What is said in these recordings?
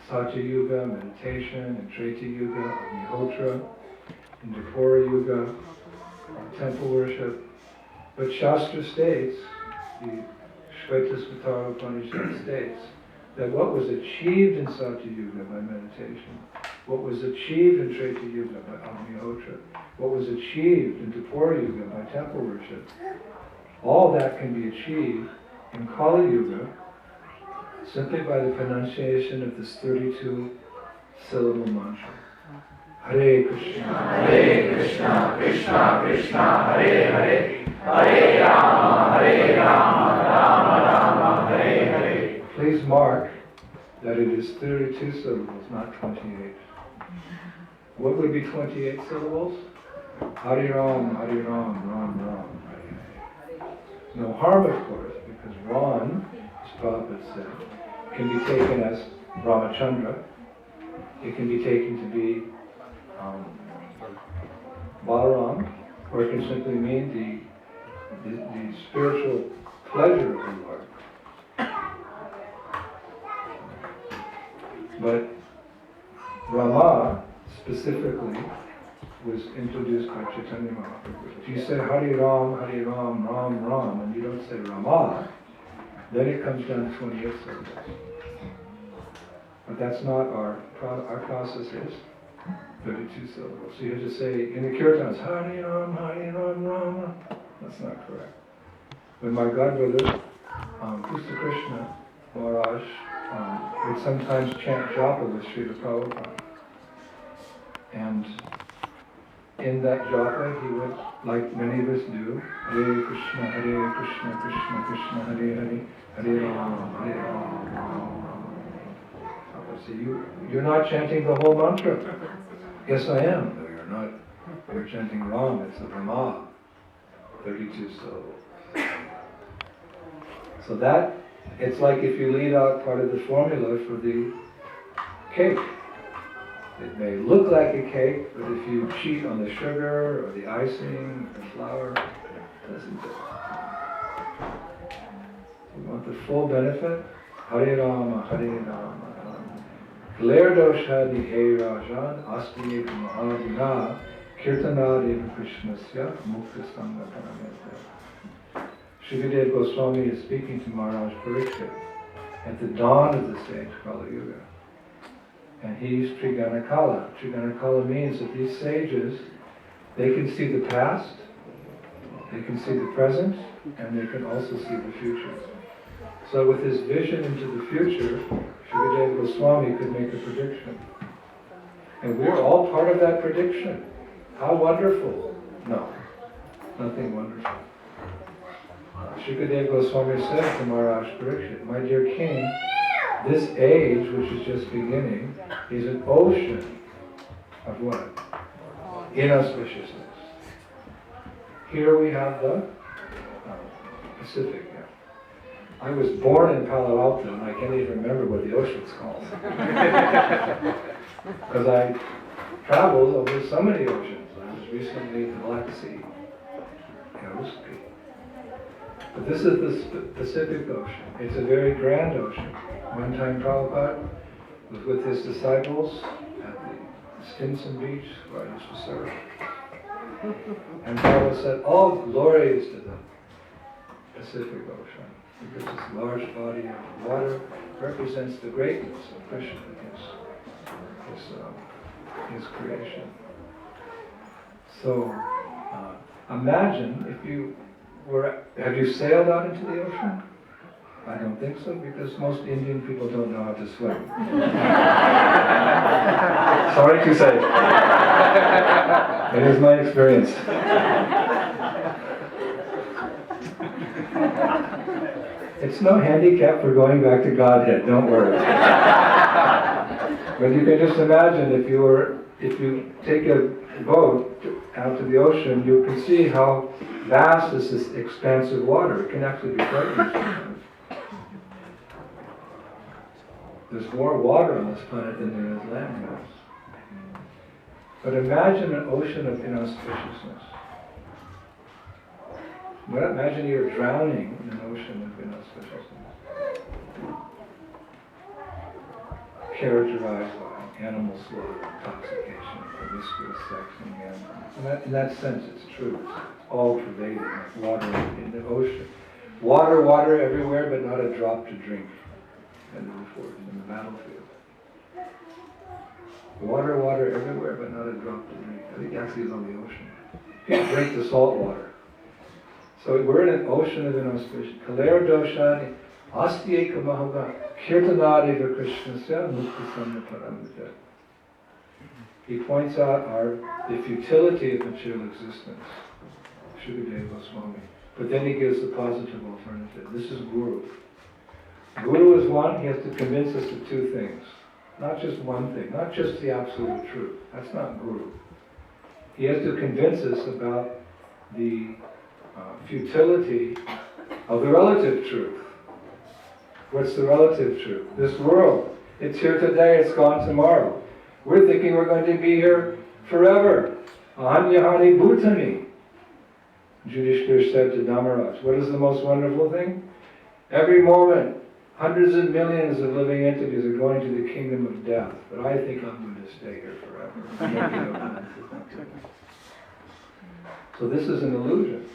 Satya Yuga, meditation, in Treta Yuga, Agnihotra, in Dvapara Yuga, temple worship. But Shastra states, the Shvetashvatara Upanishad states, that what was achieved in Satya Yuga by meditation, what was achieved in Treta Yuga by Agnihotra, what was achieved in Dvapara Yuga by temple worship, all that can be achieved in Kali Yuga simply by the pronunciation of this 32-syllable mantra. Hare Krishna, Krishna Krishna, Hare Hare, Hare Rama, Rama Rama, Hare Hare. Please mark that it is 32 syllables, not 28. What would be 28 syllables? Hare Ram, Ram Ram, Hare Hare. No harm, of course, because Ram, as Prabhupada said, can be taken as Ramachandra. It can be taken to be Balaram, or it can simply mean the spiritual pleasure of the Lord. But Rama specifically was introduced by Chaitanya Mahaprabhu. If you say Hare Ram, Ram Ram, and you don't say Rama, then it comes down to 28 syllables. But that's not our process is 32 syllables. So you have to say, in the kirtans, Hare Ram, Ram. That's not correct. When my godbrother, Krishna Krishna Maharaj, would sometimes chant japa with Srila Prabhupada. And in that japa, he would, like many of us do, Hare Krishna, Krishna Krishna, Hare Hare, Hare Rama, Ram Ram. So you're not chanting the whole mantra. Yes, I am. No, you're not. You're chanting wrong. It's the Rama. 32 syllables. So that, it's like if you leave out part of the formula for the cake. It may look like a cake, but if you cheat on the sugar or the icing or the flour, it doesn't do it. You want the full benefit? Hare Rama, Hare Rama. Glerdosha Nihe Rajan Asti Mahadina Kirtanadeva Krishnasya Mukta Sangha Paramita. Shukadeva Goswami is speaking to Maharaj Pariksit at the dawn of the stage, Kali Yuga. And he's Triganakala. Triganakala means that these sages, they can see the past, they can see the present, and they can also see the future. So with his vision into the future, Shukadeva Goswami could make a prediction. And we're all part of that prediction. How wonderful. No, nothing wonderful. Shukadeva Goswami said to Maharaj Pariksit, my dear king, this age, which is just beginning, is an ocean of what? Inauspiciousness. Here we have the Pacific. I was born in Palo Alto, and I can't even remember what the ocean's called. Because I traveled over so many oceans. I was recently in the Black Sea. But this is the Pacific Ocean. It's a very grand ocean. One time Prabhupada was with his disciples at the Stinson Beach, where I used to serve. And Prabhupada said, all glory is to the Pacific Ocean, because this large body of water represents the greatness of Krishna, his creation. So, imagine if you have you sailed out into the ocean? I don't think so, because most Indian people don't know how to swim. Sorry to say. It is my experience. It's no handicap for going back to Godhead, don't worry. But you can just imagine if you take a boat out to the ocean, you can see how vast is this expanse of water. It can actually be frightening. There's more water on this planet than there is land mass. But imagine an ocean of inauspiciousness. Well, imagine you're drowning in an ocean of inauspiciousness. characterized by animal slaughter, intoxication, promiscuous sex, and gambling. In that sense, it's true. It's all pervading, like water in the ocean. Water everywhere, but not a drop to drink. And before, in the battlefield. Water everywhere, but not a drop to drink. I think actually it's on the ocean. You can't drink the salt water. So we're in an ocean of inauspicion. Kalera doshani asti eka mahaga kirtanadiva krishnasya mukta samya paramita. He points out the futility of material existence. Indradyumna Swami. But then he gives the positive alternative. This is Guru. Guru is one, he has to convince us of two things. Not just one thing, not just the absolute truth. That's not Guru. He has to convince us about the futility of the relative truth. What's the relative truth? This world. It's here today, it's gone tomorrow. We're thinking we're going to be here forever. Ahanyahani bhutani. Yudhishthira said to Dharmaraj, what is the most wonderful thing? Every moment, hundreds of millions of living entities are going to the kingdom of death, but I think I'm going to stay here forever. So this is an illusion.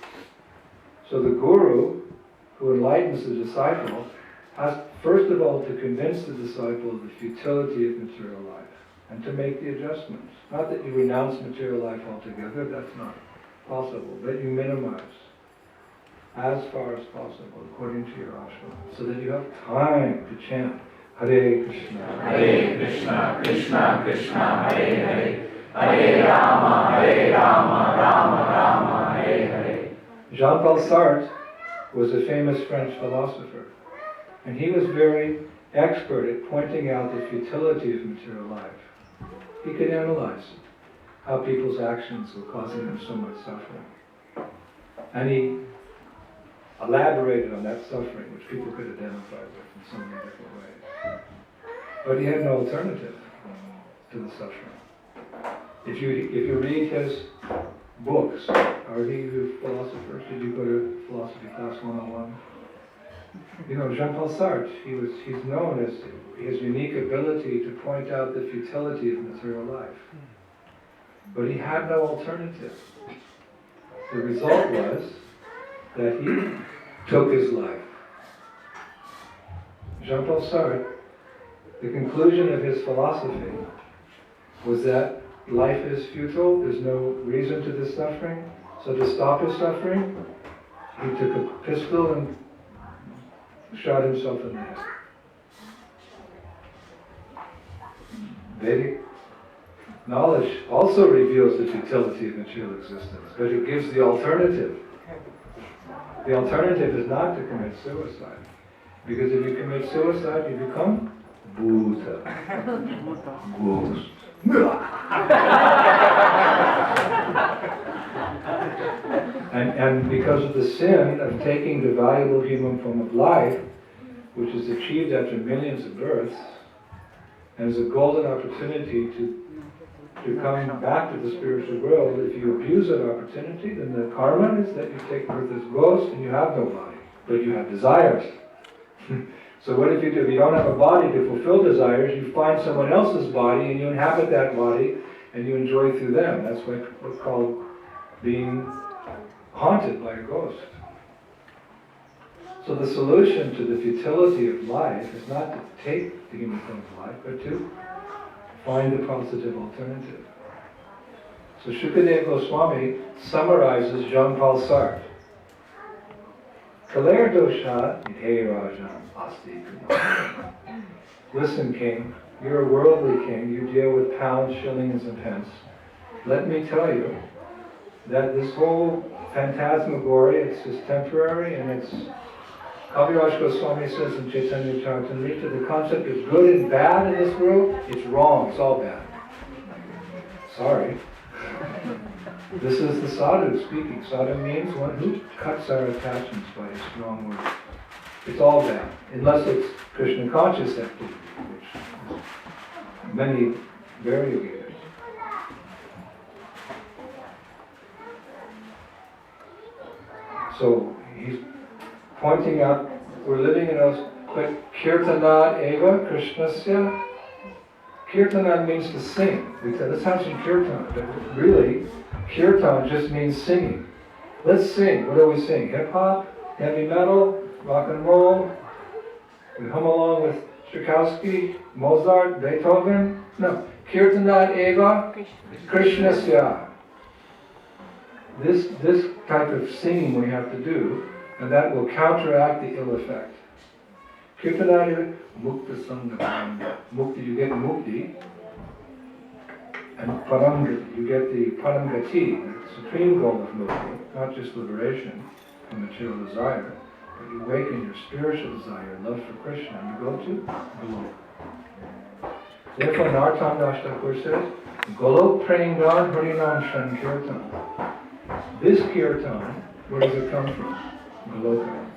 So the Guru, who enlightens the disciple, has first of all to convince the disciple of the futility of material life and to make the adjustments. Not that you renounce material life altogether, that's not possible, but you minimize as far as possible according to your ashram, so that you have time to chant Hare Krishna, Krishna Krishna, Hare Hare, Hare Rama, Rama Rama, Hare Hare. Jean-Paul Sartre was a famous French philosopher, and he was very expert at pointing out the futility of material life. He could analyze how people's actions were causing them so much suffering. And he elaborated on that suffering, which people could identify with in so many different ways. But he had no alternative to the suffering. If you read his books, are you philosophers? Did you go to philosophy class 101? You know, Jean-Paul Sartre, he's known as his unique ability to point out the futility of material life. But he had no alternative. The result was that he took his life. Jean-Paul Sartre, the conclusion of his philosophy was that life is futile, there's no reason to this suffering, so to stop his suffering, he took a pistol and shot himself in the head. Vedic knowledge also reveals the futility of material existence, but it gives the alternative. The alternative is not to commit suicide, because if you commit suicide, you become Bhuta, ghost. And because of the sin of taking the valuable human form of life, which is achieved after millions of births, and is a golden opportunity to come back to the spiritual world, if you abuse that opportunity, then the karma is that you take birth as ghost and you have no body, but you have desires. So what if you do? If you don't have a body to fulfill desires, you find someone else's body and you inhabit that body and you enjoy through them. That's what's called being haunted by a ghost. So the solution to the futility of life is not to take the human form of life, but to find a positive alternative. So Shukadeva Goswami summarizes Jean-Paul Sartre. Kaler dosha ite rajan asti. Listen, king, you're a worldly king, you deal with pounds, shillings, and pence. Let me tell you that this whole phantasmagoria, it's just temporary, and it's Kaviraj Goswami says in Chaitanya Charitamrita, the concept of good and bad in this world, it's wrong, it's all bad. Sorry. This is the sadhu speaking. Sadhu means one who cuts our attachments by a strong word. It's all bad, unless it's Krishna conscious activity, which is many variegators. So he's pointing out we're living in those, but kirtanat eva krishnasya Kirtana means to sing. We said, let's have some kirtan. But really, kirtan just means singing. Let's sing. What do we sing? Hip-hop? Heavy metal? Rock and roll? We hum along with Tchaikovsky, Mozart, Beethoven? No. Kirtanat eva Krishnasya. This type of singing we have to do, and that will counteract the ill effect. Kirtanat eva mukta sangha. Mukti, you get mukti. And paramgati, you get the paramgati, the supreme goal of mukti, not just liberation from material desire, but you awaken your spiritual desire, love for Krishna, and you go to Golok. Therefore, Nartam Das Thakur says, Golok Prangan Harinam Sankirtan. This kirtan, where does it come from? Goloka.